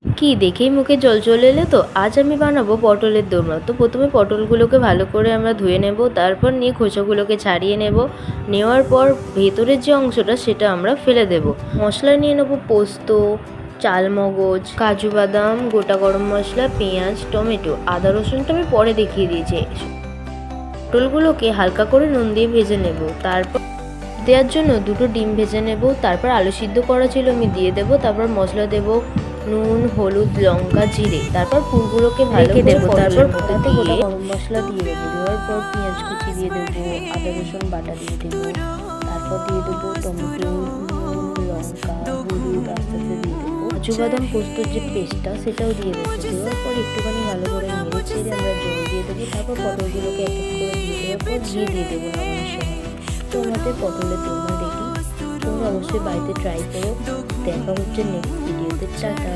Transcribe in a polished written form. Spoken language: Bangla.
কি দেখেই মুখে জল চলে এলো তো? আজ আমি বানাবো পটলের দোরমা। তো প্রথমে পটলগুলোকে ভালো করে আমরা ধুয়ে নেব, তারপর নিয়ে খোসাগুলোকে ছাড়িয়ে নেব। নেওয়ার পর ভেতরের যে অংশটা সেটা আমরা ফেলে দেব। মশলা নিয়ে নেব পোস্ত, চালমগজ, কাজু বাদাম, গোটা গরম মশলা, পেঁয়াজ, টমেটো, আদা রসুনটা আমি পরে দেখিয়ে দিয়েছি। পটলগুলোকে হালকা করে নুন দিয়ে ভেজে নেব। তারপর দেওয়ার জন্য দুটো ডিম ভেজে নেব। তারপর আলু সিদ্ধ করা ছিল আমি দিয়ে দেব। তারপর মশলা দেব, নুন, হলুদ, লঙ্কা, জিরে। তারপর পুরগুলোকে ভালো করে দেবো। তারপর কড়াতে গোটা গরম মশলা দিয়ে দেবো। দেওয়ার পর পেঁয়াজ কুচি দিয়ে দেবো, আদা রসুন বাটা দিয়ে দেবো। তারপর দিয়ে দেবো টমেটো, নুন, লঙ্কা, হলুদ আস্তে আস্তে দিয়ে দেবো। কাজু বাদাম পোস্তর যে পেস্টটা সেটাও দিয়ে দেবো। দেওয়ার পর একটুখানি ভালো করে নেড়ে চেড়ে আমরা জল দিয়ে দেবো। তারপর পটলগুলোকে এক এক করে দিয়ে দেওয়ার পর ঘি দিয়ে দেবো নামানোর সময়। তো আমাদের পটলের দোরমা রেডি। তোমরা অবশ্যই বাড়িতে ট্রাই করো। দেখা হচ্ছে নেক্সট ভিডিওতে। টাটা।